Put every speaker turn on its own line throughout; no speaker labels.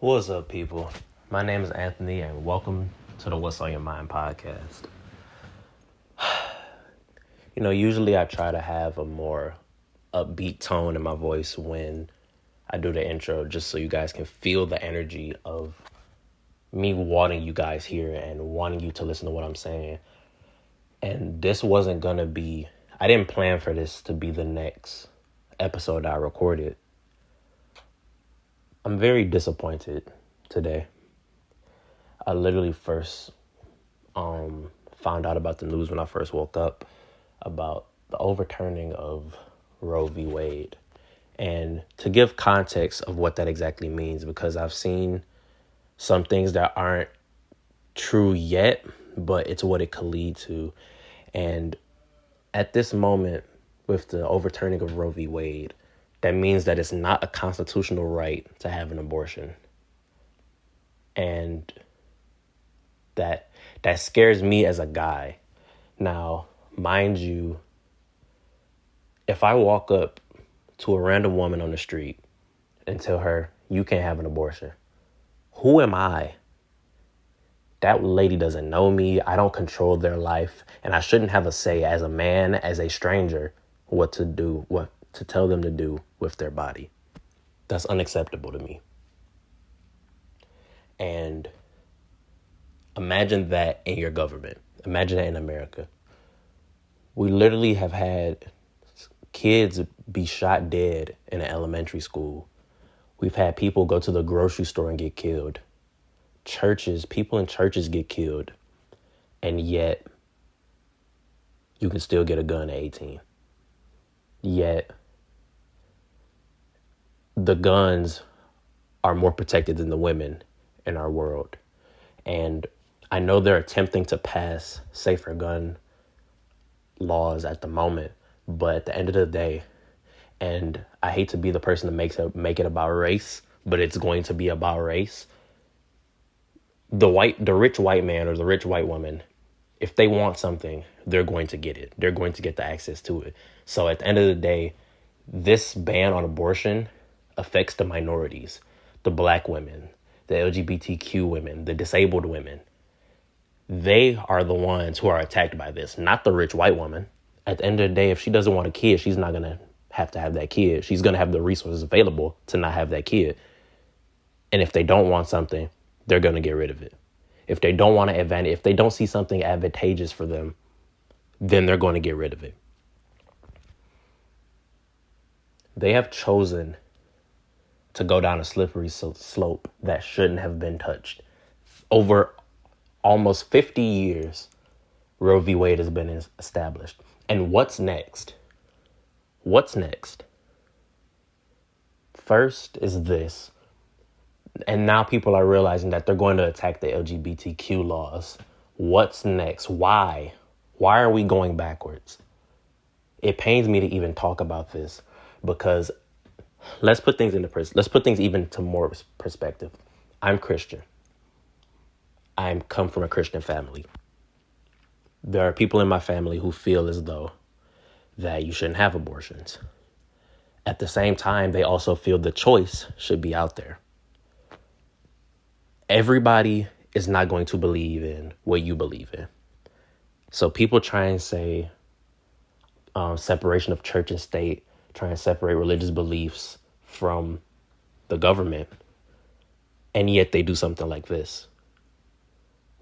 What's up, people? My name is Anthony, and welcome to the What's on Your Mind podcast. Usually I try to have a more upbeat tone in my voice when I do the intro, just so you guys can feel the energy of me wanting you guys here and wanting you to listen to what I'm saying. And this wasn't gonna be, I didn't plan for this to be the next episode I recorded. I'm very disappointed today. I literally first found out about the news when I first woke up about the overturning of Roe V Wade. And to give context of what that exactly means, because I've seen some things that aren't true yet, but it's what it could lead to. And at this moment, with the overturning of Roe v. Wade, that means that it's not a constitutional right to have an abortion. And that scares me as a guy. Now, mind you, if I walk up to a random woman on the street and tell her, you can't have an abortion, who am I? That lady doesn't know me. I don't control their life. And I shouldn't have a say as a man, as a stranger, what to tell them to do with their body. That's unacceptable to me. And imagine that in your government. Imagine that in America. We literally have had kids be shot dead in an elementary school. We've had people go to the grocery store and get killed. People in churches get killed. And yet, you can still get a gun at 18. Yet, the guns are more protected than the women in our world. And I know they're attempting to pass safer gun laws at the moment, but at the end of the day, and I hate to be the person to make it about race, but it's going to be about race. The rich white man or the rich white woman, if they want something, they're going to get it. They're going to get the access to it. So at the end of the day, this ban on abortion affects the minorities, the black women, the LGBTQ women, the disabled women. They are the ones who are attacked by this, not the rich white woman. At the end of the day, if she doesn't want a kid, she's not going to have that kid. She's going to have the resources available to not have that kid. And if they don't want something, they're going to get rid of it. If they don't want to if they don't see something advantageous for them, then they're going to get rid of it. They have chosen to go down a slippery slope that shouldn't have been touched. Over almost 50 years, Roe v. Wade has been established. And what's next? What's next? First is this. And now people are realizing that they're going to attack the LGBTQ laws. What's next? Why? Why are we going backwards? It pains me to even talk about this because let's put things even to more perspective. I'm Christian. I come from a Christian family. There are people in my family who feel as though that you shouldn't have abortions. At the same time, they also feel the choice should be out there. Everybody is not going to believe in what you believe in. So people try and say separation of church and state, try and separate religious beliefs from the government. And yet they do something like this.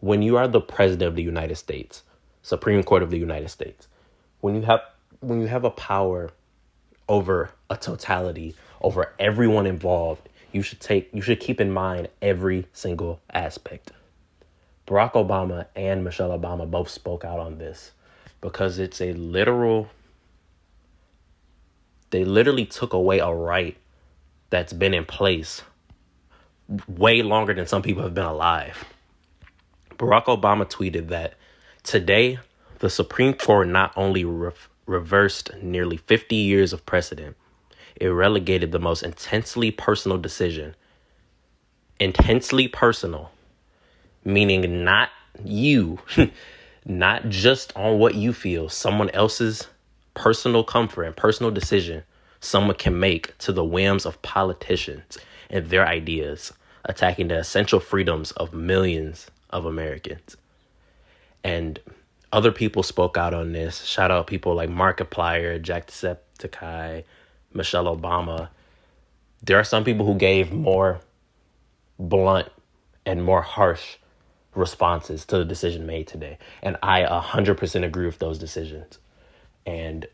When you are the president of the United States, Supreme Court of the United States, when you have a power over a totality, over everyone involved, you should keep in mind every single aspect. Barack Obama and Michelle Obama both spoke out on this because they literally took away a right that's been in place way longer than some people have been alive. Barack Obama tweeted that today, the Supreme Court not only reversed nearly 50 years of precedent, it relegated the most intensely personal decision. Intensely personal, meaning not you, not just on what you feel, someone else's personal comfort and personal decision someone can make to the whims of politicians and their ideas, attacking the essential freedoms of millions of Americans. And other people spoke out on this. Shout out people like Markiplier, Jacksepticeye, Michelle Obama. There are some people who gave more blunt and more harsh responses to the decision made today. And I 100% agree with those decisions. And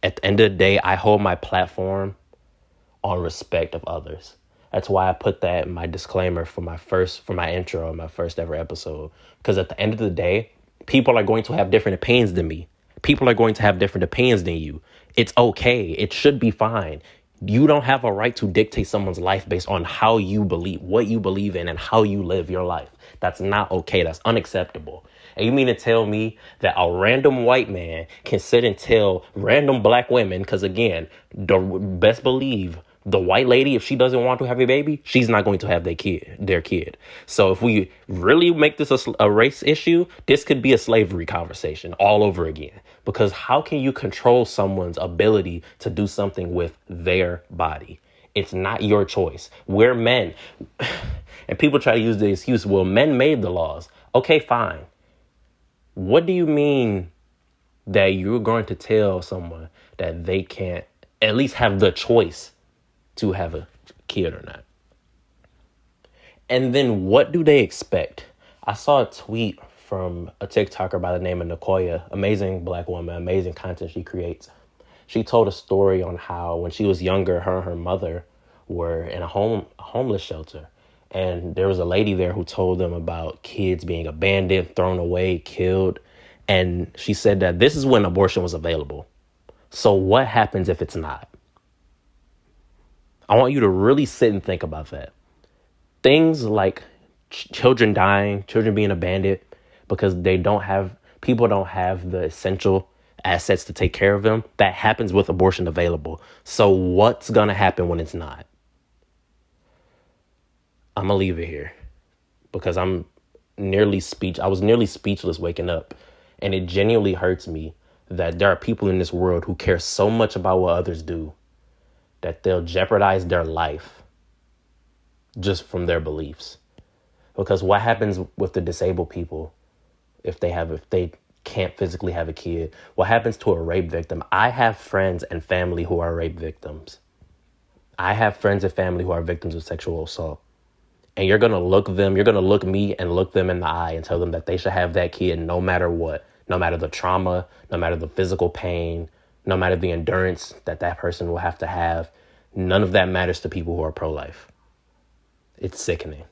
at the end of the day, I hold my platform on respect of others. That's why I put that in my disclaimer for my intro, my first ever episode. Because at the end of the day, people are going to have different opinions than me. People are going to have different opinions than you. It's okay. It should be fine. You don't have a right to dictate someone's life based on how you believe, what you believe in, and how you live your life. That's not okay. That's unacceptable. And you mean to tell me that a random white man can sit and tell random black women, because again, best believe the white lady, if she doesn't want to have a baby, she's not going to have their kid. So if we really make this a race issue, this could be a slavery conversation all over again. Because how can you control someone's ability to do something with their body? It's not your choice. We're men. And people try to use the excuse, well, men made the laws. Okay, fine. What do you mean that you're going to tell someone that they can't at least have the choice to have a kid or not? And then what do they expect? I saw a tweet from a TikToker by the name of Nicoya, amazing black woman, amazing content she creates. She told a story on how when she was younger, her and her mother were in a homeless shelter. And there was a lady there who told them about kids being abandoned, thrown away, killed. And she said that this is when abortion was available. So what happens if it's not? I want you to really sit and think about that. Things like children dying, children being abandoned because people don't have the essential assets to take care of them. That happens with abortion available. So what's going to happen when it's not? I'm going to leave it here because I was nearly speechless waking up. And it genuinely hurts me that there are people in this world who care so much about what others do that they'll jeopardize their life just from their beliefs. Because what happens with the disabled people if they can't physically have a kid? What happens to a rape victim? I have friends and family who are rape victims. I have friends and family who are victims of sexual assault. And you're going to look me and look them in the eye and tell them that they should have that kid no matter what, no matter the trauma, no matter the physical pain, no matter the endurance that person will have to have. None of that matters to people who are pro-life. It's sickening.